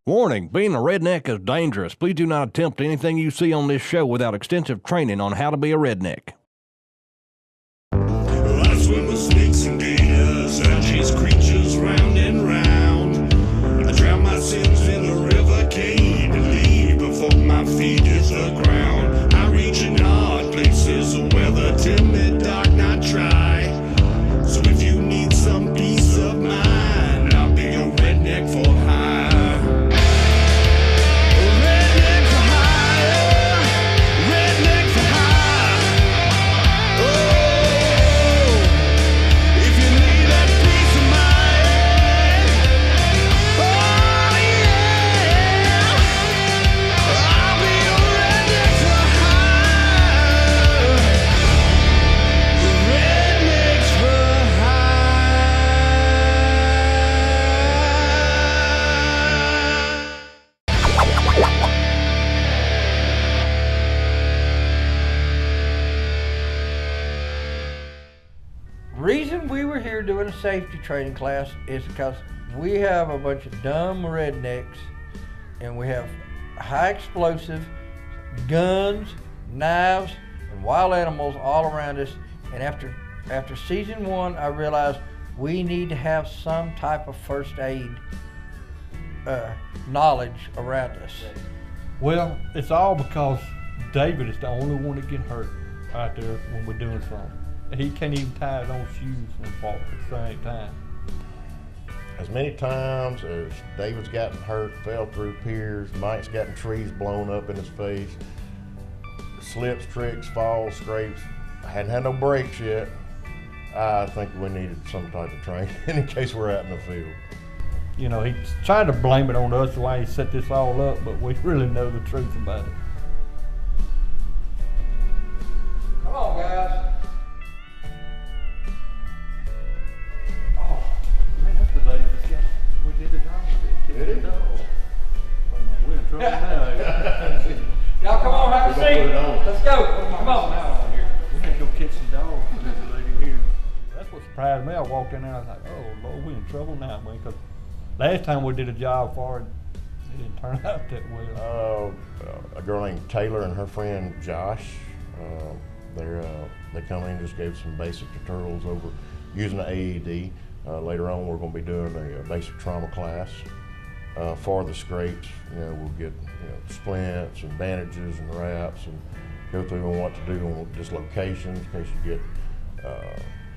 Warning, being a redneck is dangerous. Please do not attempt anything you see on this show without extensive training on how to be a redneck. I swim with snakes and gators, I chase creatures round and round. I drown my sins in a river cave and leave before my feet hit the ground. I reach in hard places where the timid dark not try. So if you need some peace of mind, I'll be a redneck for hire. Reason we were here doing a safety training class is because we have a bunch of dumb rednecks and we have high explosive guns, knives, and wild animals all around us. And after season 1, I realized we need to have some type of first aid knowledge around us. Well, it's all because David is the only one that get hurt out there when we're doing something. He can't even tie his own shoes and walk at the same time. As many times as David's gotten hurt, fell through piers, Mike's gotten trees blown up in his face, slips, tricks, falls, scrapes. I hadn't had no breaks yet. I think we needed some type of training in case we're out in the field. You know, he's trying to blame it on us why he set this all up, but we really know the truth about it. Come on, guys. We did the dog. We're in trouble now. Y'all come on, have a seat. Let's go. Come on. We had to go catch some dogs for this lady here. That's what surprised me. I walked in there and I was like, oh Lord, we're in trouble now, man. Because last time we did a job for it, it didn't turn out that well. A girl named Taylor and her friend Josh, they come in and just gave some basic tutorials over using the AED. Later on, we're going to be doing a basic trauma class for the scrapes. You know, we'll get splints and bandages and wraps and go through on what to do on dislocations in case you get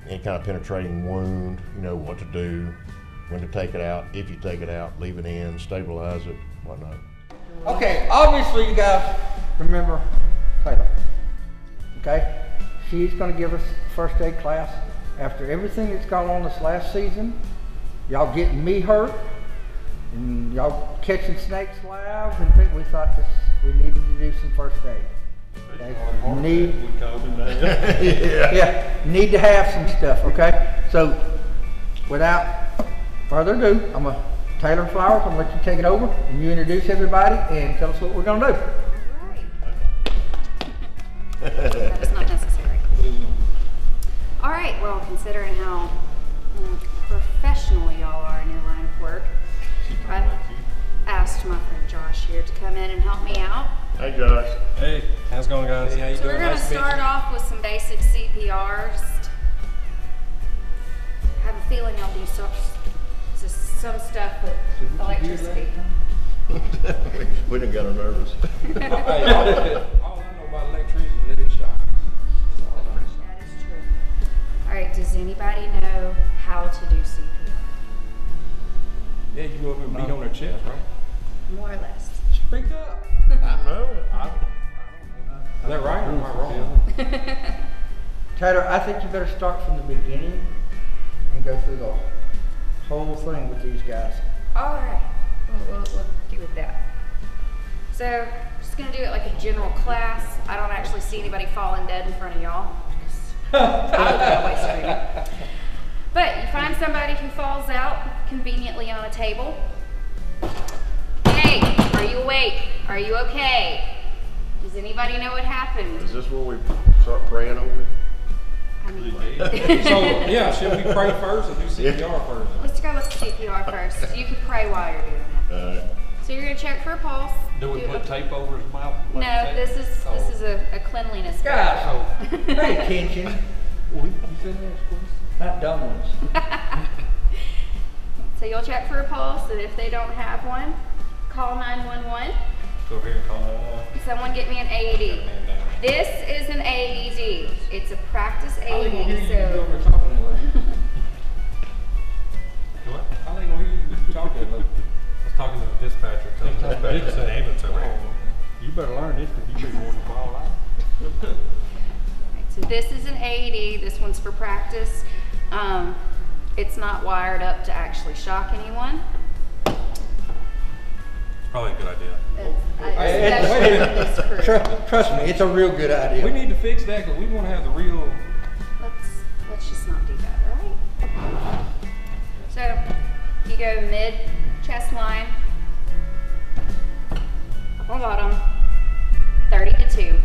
any kind of penetrating wound. You know what to do, when to take it out, if you take it out, leave it in, stabilize it, whatnot. Okay, obviously you guys remember Taylor. Okay, she's going to give us first aid class. After everything that's gone on this last season, y'all getting me hurt, and y'all catching snakes live, and we thought we needed to do some first aid. Okay? Need to have some stuff, okay? So, without further ado, I'm going to Taylor Flowers, I'm going to let you take it over, and you introduce everybody, and tell us what we're going to do. Right. That is not necessary. All right, well, considering how professional y'all are in your line of work, I asked my friend Josh here to come in and help me out. Hey Josh. Hey, how's it going, guys? Hey, how you So doing? we're going to start off with some basic CPR. Just have a feeling y'all do some stuff with electricity. we done got her nervous. Hey, all I know about electricity is they get shot. That is true. All right, does anybody know how to do CPR? Yeah, you go up and beat on their chest, right? More or less. Speak up. I know. Is that right or am I wrong? Taylor, I think you better start from the beginning and go through the whole thing with these guys. All right, we'll do with that. So, just gonna do it like a general class. I don't actually see anybody falling dead in front of y'all. I would go away screaming. But you find somebody who falls out conveniently on a table. Hey, are you awake? Are you okay? Does anybody know what happened? Is this where we start praying over it? I mean, So, yeah, should we pray first or do CPR first? let's go with CPR first. You can pray while you're doing So you're gonna check for a pulse. Do we put tape over his mouth? No, this is a cleanliness. Guys, pay attention. Not dumb ones. So you'll check for a pulse, and if they don't have one, call 911. Go over here and call 911. Someone get me an AED. This is an AED. It's a practice AED, so. What? I ain't gonna hear you talking. I was talking to the dispatcher. Telling the dispatcher to send an ambulance over here. You better learn this because you be more than fall out. So this is an AED. This one's for practice. It's not wired up to actually shock anyone. Probably a good idea. Especially for this crew. Trust me, it's a real good idea. We need to fix that because we want to have the real. Let's just not do that, right? So you go mid chest line, up on bottom, 30 to 2,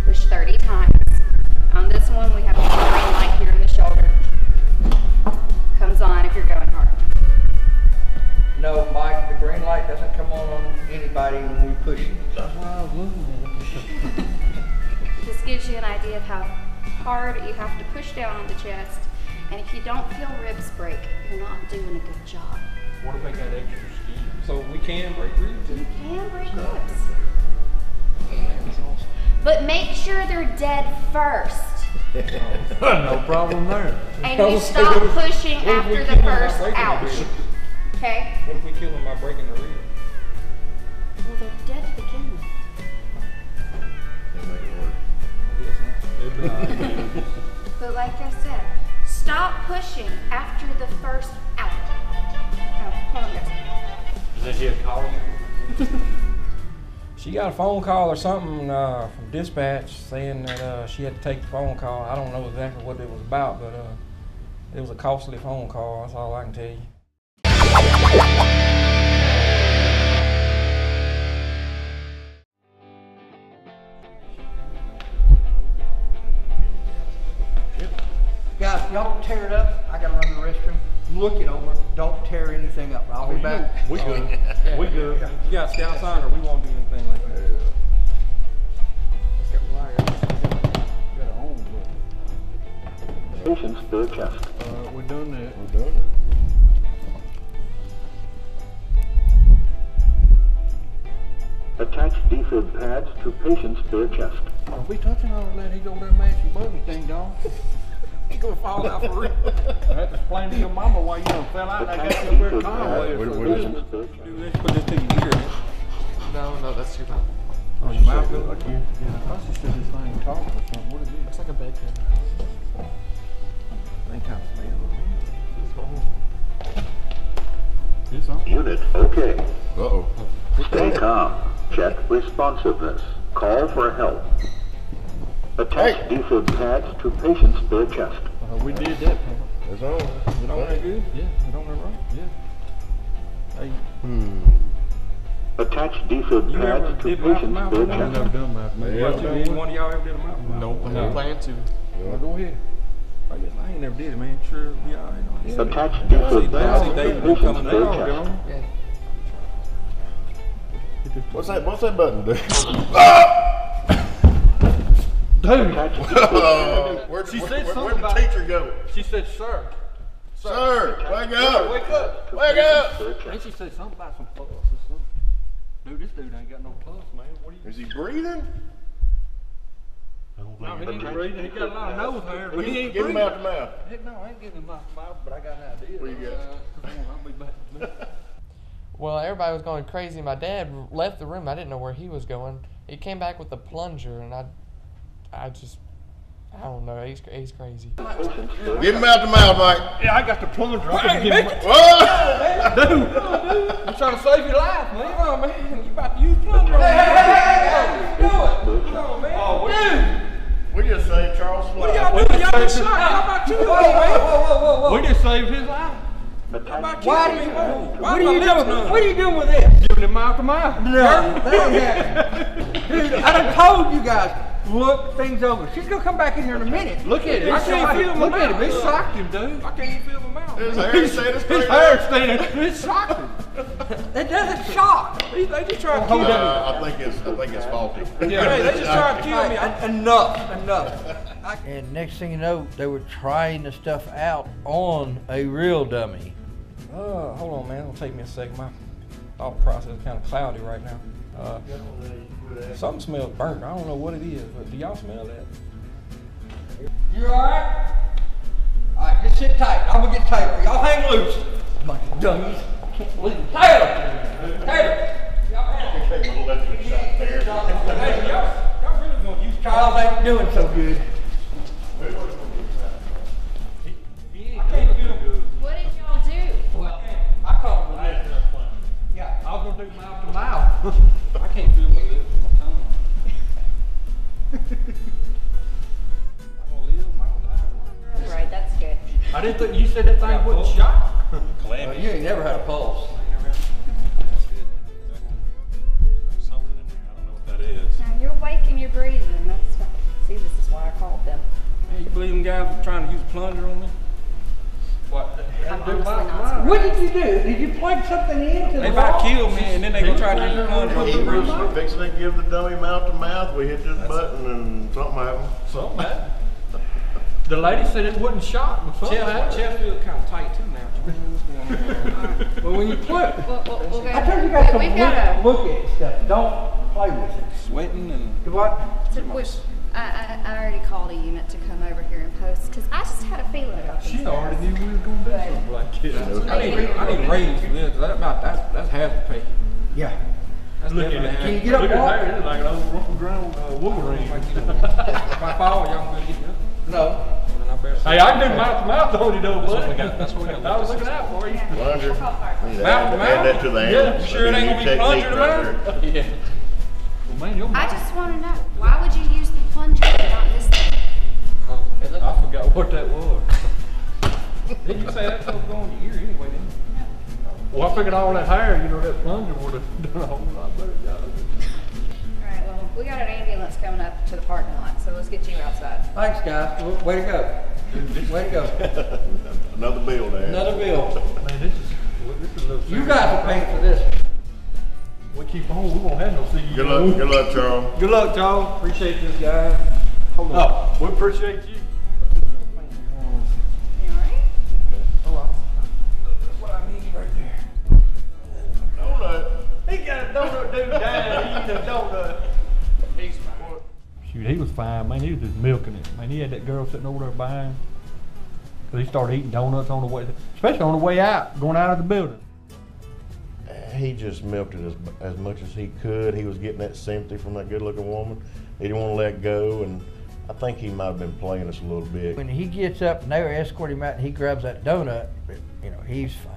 push 30 times. On this one, we have a green light here in the shoulder. Comes on if you're going hard. No, Mike, the green light doesn't come on anybody when we push it. This gives you an idea of how hard you have to push down on the chest. And if you don't feel ribs break, you're not doing a good job. What if they got extra skin? So we can break ribs. You can break ribs. But make sure they're dead first. No problem there. And you stop pushing after the first ouch. Okay? What if we kill them by breaking the rib? Well, they're dead to begin with. But like I said, stop pushing after the first ouch. Oh, hold on, guys. Is that here calling? She got a phone call or something from dispatch saying that she had to take the phone call. I don't know exactly what it was about, but it was a costly phone call. That's all I can tell you. Guys, y'all tear it up. I gotta run to the restroom. Look it over. Don't tear anything up. I'll be back. We good. Yeah. We good. You got scout sign or we won't do anything like that. Patient's bare chest. We're doing that. We're doing it. Attach defib pads to patient's bare chest. Don't be touching all that. He's over there mashing buggy thing, dog. He's gonna fall out for real. I had to explain to your mama why you done fell out. I got you up there Conway. Patient's bare chest. Do this, put this thing in your ear. No, that's too loud. Oh, your mouth goes like you. Yeah, I thought you said this thing talk or something. What is it? It's like a bed cover. They kind of It's on. Unit okay. Uh-oh. Stay calm. Check responsiveness. Call for help. Attach defib pads to patient's bare chest. We did that. It's on. Is it on there good? Yeah. Is it on there right? Yeah. Hey. Attach defib You ever pads to did mouth to patient's mouth? bare I've chest. Never done that. Yeah. Did one of y'all ever did a mouth? Nope, I don't plan to. Well, go ahead. I guess I ain't never did it, man. Sure, it'll be all right. Attach See, defib pads see to David patient's coming bare down. chest. Yeah. What's that button do? Attach defib Where'd She said where'd something the about- teacher go? She said, sir. Sir, wake up! Wake up. Wake up! bare And chest. she said something about some pulse or something. Dude, this dude ain't got no pulse, man. What are you? Is he breathing? No, he ain't breathing. He got a lot of nose hair, but he ain't Give him breathing. mouth to mouth. Heck no, I ain't giving him mouth to mouth, but I got an idea. What you got? Come on, I'll be back in a minute. Well, everybody was going crazy. My dad left the room. I didn't know where he was going. He came back with a plunger, and I don't know. He's crazy. Give him mouth to mouth, Mike. Yeah, I got the plunger. I can give him. Whoa! I'm trying to save your life, man. Come on, man. You about to use plunger on me. Hey, do it. Come on, man. We just saved Charles Fly. What are y'all doing? Y'all just shot. How about you? Whoa. We just saved his life. Attach What are you doing? What are you doing with this? Giving him mouth to mouth. No, that ain't happening. Dude, I done told you guys. look things over. She's gonna come back in here in a minute. Look at it. I can't feel my mouth. Look at him. It shocked him, dude. I can't even feel my mouth. His hair standing straight His hair standing. It shocked him. It doesn't shock. They just try to kill me. I think it's faulty. Yeah, they just try to kill me. Enough. And next thing you know, they were trying the stuff out on a real dummy. Hold on, man. It'll take me a second. My thought process is kind of cloudy right now. Something smells burnt. I don't know what it is, but do y'all smell that? You alright? Alright, just sit tight. I'm gonna get Taylor. Y'all hang loose. My dummies. I can't believe it. Taylor! Y'all really gonna use Charles ain't doing so good. What did y'all do? Well, I call it a lip. Yeah, I was gonna do mouth to mouth. I can't feel my lips and my tongue. I'm gonna live, I'm gonna die. Right, that's good. I didn't think you said that thing wouldn't shock. You ain't never had a pulse. That's good. There's something in there. I don't know what that is. Now you're awake and you're breathing. That's what, see, this is why I called them. Hey, you believe them guys were trying to use a plunger on me? What? I'm honestly not What did you do? Did you plug something into the They wall? about killed me, and then they gonna try to use a plunger on me. We fixing to give the dummy mouth to mouth. We hit this button and something happened. Something happened. The lady said it wouldn't shock, but something happened. Chest feels kind of tight too now. Well, when you plug, We'll go. I told you guys to We've got look at stuff. Don't play with it. Sweating and. Do what? I already called a unit to come over here and post because I just had a feeling about these She already guys. knew we was gonna do something like this. I need raise for this. That's hazard pay. Yeah. That's Look at definitely it. Can you hazard. get up Look at walk? her. It's like an overgrown Wolverine. If I fall, y'all gonna get me up. No. Well, then I better. Hey, I can do mouth to mouth on you though, buddy. That's what we got. I was looking out for you. Plunger. We'll call fire. You need to Mouth to add that to the Yeah. animal. You sure it ain't gonna be plunger to mouth? Yeah. Well, man, your I mouth. just want to know, why would you use the plunger and not this thing? I forgot what that was. Did you say that was going to your ear anyway, didn't you? Well, I figured all that hair, you know, that plunger would have done a whole lot better job. Alright, well, we got an ambulance coming up to the parking lot, so let's get you outside. Thanks, guys. Way to go. Way to go. Another bill there. Another bill. Man, this is a little You guys are paying for this. We keep on, we won't have no CEO. Good luck, Charles. Good luck, Charles. Appreciate this, guys. Hold on. Oh, we appreciate you. You alright? Hold on. That's what I need right there. Donut. He got a donut dude down. He eating a donut. He's fine. Shoot, he was fine, man. He was just milking it. Man, he had that girl sitting over there buying. Cause he started eating donuts on the way, especially on the way out, going out of the building. He just milked it as much as he could. He was getting that sympathy from that good-looking woman. He didn't want to let go, and I think he might have been playing us a little bit. When he gets up and they escort him out and he grabs that donut, you know, he's fine.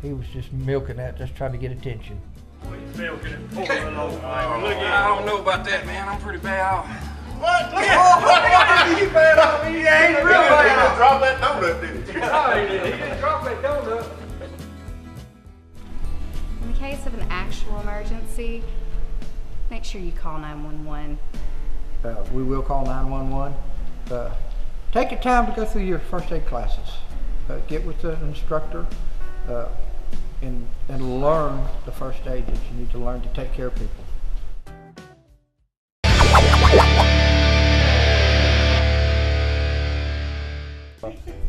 He was just milking that, just trying to get attention. He's milking it. Look at I don't know about that, man. I'm pretty bad off. What? Look at you bad off. He ain't real bad off. Drop that donut, didn't you? He didn't drop that donut. In the case of an actual emergency, make sure you call 911. We will call 911. Take your time to go through your first aid classes. Get with the instructor and learn the first aid that you need to learn to take care of people.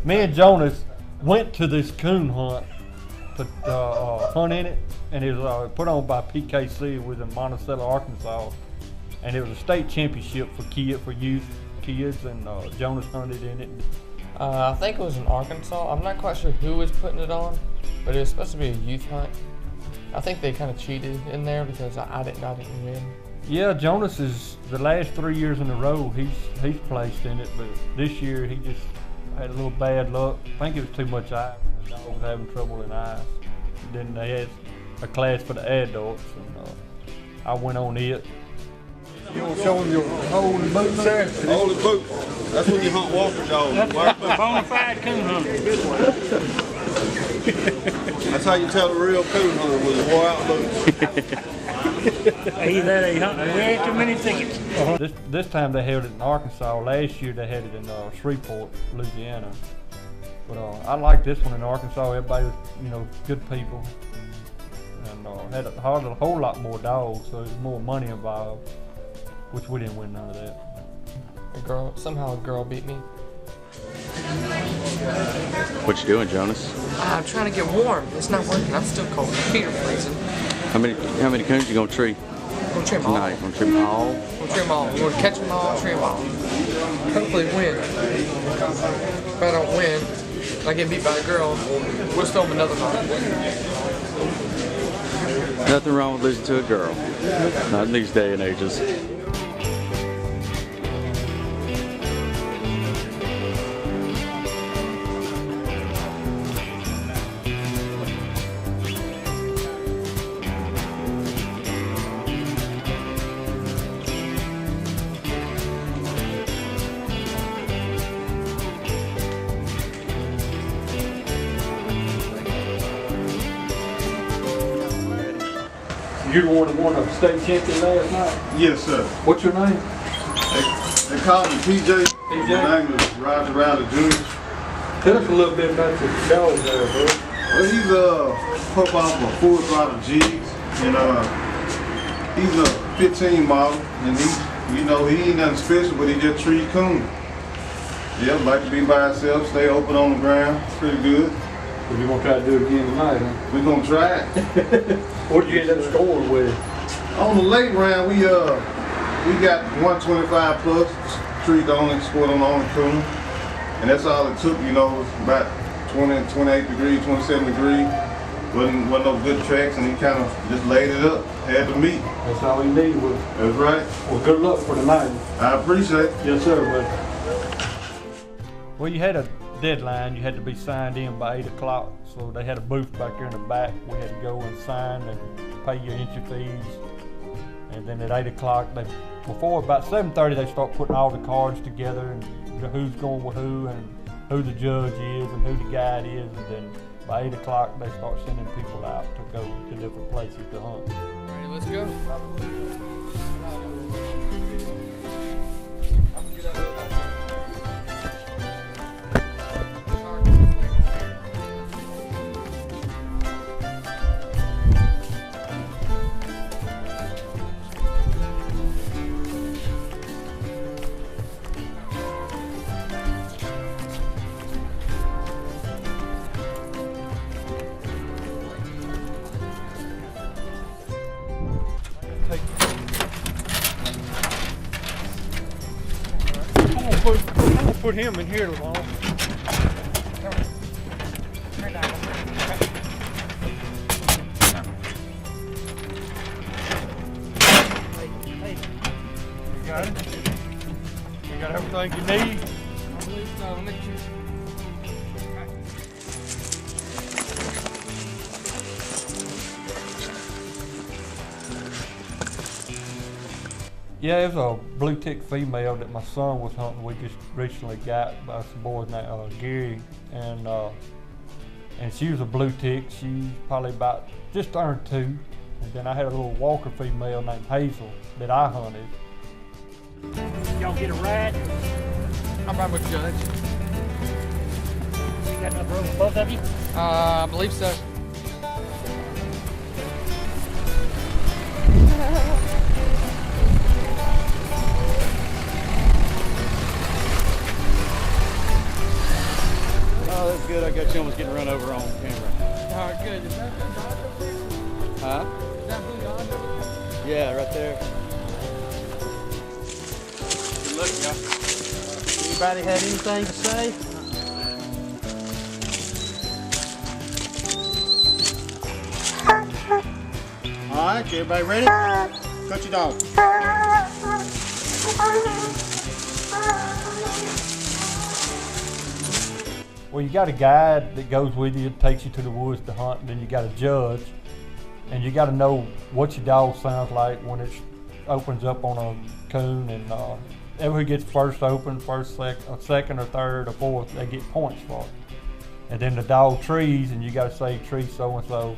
Me and Jonas went to this coon hunt, put hunt in it, and it was put on by PKC. It was in Monticello, Arkansas, and it was a state championship for youth kids, and Jonas hunted in it. I think it was in Arkansas. I'm not quite sure who was putting it on, but it was supposed to be a youth hunt. I think they kind of cheated in there because I didn't win. Yeah, Jonas is the last 3 years in a row he's placed in it, but this year he just had a little bad luck. I think it was too much ice. The dog was having trouble in ice. Then they had a class for the adults, and I went on it. You want to show them your holy boots there? Holy boots. That's when you hunt walker dogs. That's a bona fide coon hunter. That's how you tell a real coon hunter with his wore out boots. Either they hunt way too many tickets. This time they held it in Arkansas. Last year they had it in Shreveport, Louisiana. But I like this one in Arkansas. Everybody was, good people. And had a whole lot more dogs, so there's more money involved, which we didn't win none of that. Somehow a girl beat me. What you doing, Jonas? I'm trying to get warm. It's not working. I'm still cold. My feet are freezing. How many coons you gonna tree? I'm gonna trim them all. Tonight, gonna trim them all? I'm gonna trim them all. I'm gonna catch them all, trim them all. Hopefully win. If I don't win, I get beat by a girl, we'll still have another night. Nothing wrong with losing to a girl. Not in these day and ages. You the one that won a state champion last night? Yes, sir. What's your name? They call me PJ. My name is Roger Riley Jr. Tell us a little bit about your dog there, bro. Well, he's a pup off a full throttle G's, and he's a 15 model, and he ain't nothing special, but he just trees coon. Yeah, like to be by himself, stay open on the ground, pretty good. So you gonna try to do it again tonight, huh? We're gonna try it. What did you end up scoring with? On the late round, we got 125 plus, trees only, scored on the only coon. And that's all it took, about 20, 28 degrees, 27 degrees. Wasn't no good tracks, and he kind of just laid it up, had to meet. That's all he needed was. That's right. Well, good luck for tonight. I appreciate it. Yes, sir, buddy. Well, you had a deadline. You had to be signed in by 8 o'clock. So they had a booth back there in the back. We had to go and sign and pay your entry fees. And then at 8 o'clock, before about 7:30, they start putting all the cards together and who's going with who and who the judge is and who the guide is. And then by 8 o'clock, they start sending people out to go to different places to hunt. All right, let's go. I'm gonna put him in here alone. You got it? You got everything you need? I believe so. I'll make sure. Yeah, it was a blue tick female that my son was hunting. We just recently got by some boys named Gary, and she was a blue tick. She's probably about just turned 2. And then I had a little Walker female named Hazel that I hunted. Y'all get a ride? I'm right with Judge. You got enough room for both of you? I believe so. Oh, that's good. I got you almost getting run over on camera. All right, good. Is that blue? Huh? Is that blue yonder? Yeah, right there. Good luck, y'all. Anybody had anything to say? All right, everybody ready? Cut your dog. Well, you got a guide that goes with you, takes you to the woods to hunt, and then you got a judge, and you got to know what your dog sounds like when it opens up on a coon, and whoever gets first open, second or third or fourth, they get points for it. and then the dog trees, and you got to say tree so and so,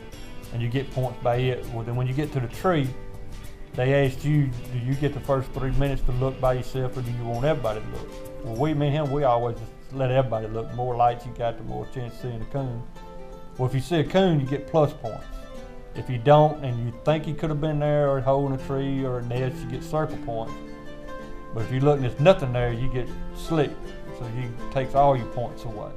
and you get points by it. Well, then when you get to the tree, they asked you, do you get the first 3 minutes to look by yourself, or do you want everybody to look? Well, me and him, we always just let everybody look. The more lights you got, the more chance of seeing a coon. Well, if you see a coon, you get plus points. If you don't, and you think he could have been there or holding a tree or a nest, you get circle points. But if you look and there's nothing there, you get slick. So he takes all your points away.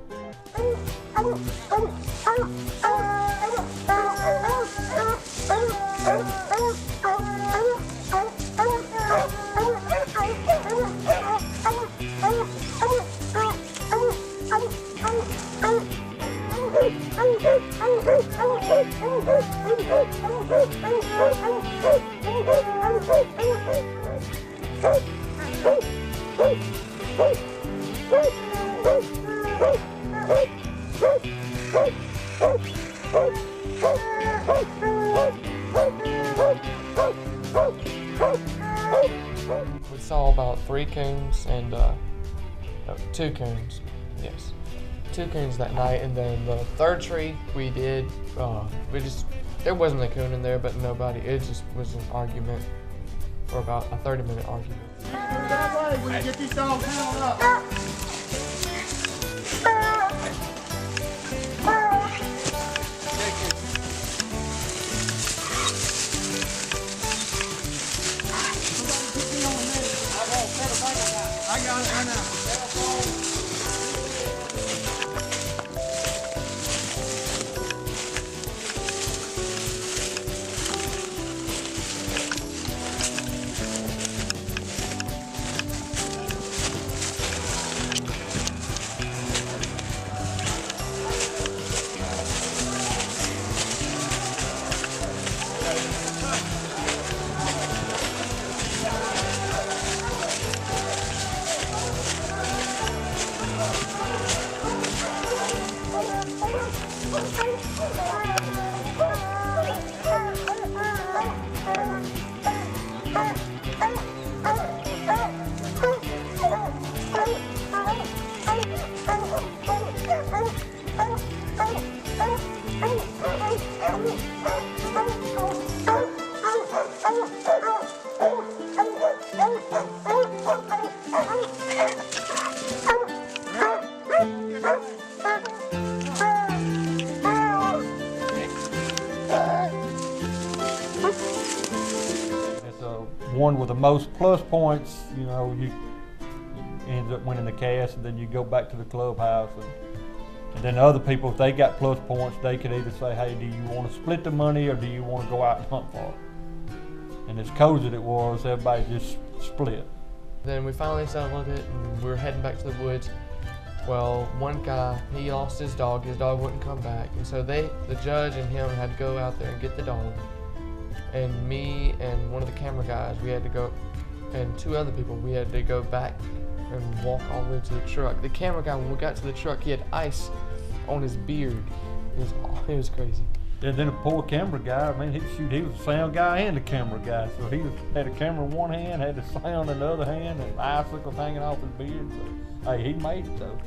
We saw about 3 coons and 2 coons, yes. 2 coons that night, and then the third tree we did, there wasn't a coon in there, but nobody, it just was an argument for about a 30-minute argument. When you get these dogs handled up. I got it right now. One with the most plus points, you know, you ends up winning the cast, and then you go back to the clubhouse, and then the other people, if they got plus points, they could either say, hey, do you want to split the money, or do you want to go out and hunt for it? And as cozy as it was, everybody just split. Then we finally settled it, and we were heading back to the woods. Well, one guy, he lost his dog wouldn't come back, and so the judge and him had to go out there and get the dog. And me and one of the camera guys, we had to go, and 2 other people, we had to go back and walk all the way to the truck. The camera guy, when we got to the truck, he had ice on his beard. It was crazy. And then the poor camera guy, I mean, he was the sound guy and the camera guy. So he had a camera in one hand, had the sound in the other hand, and icicles hanging off his beard. So, hey, he made it though.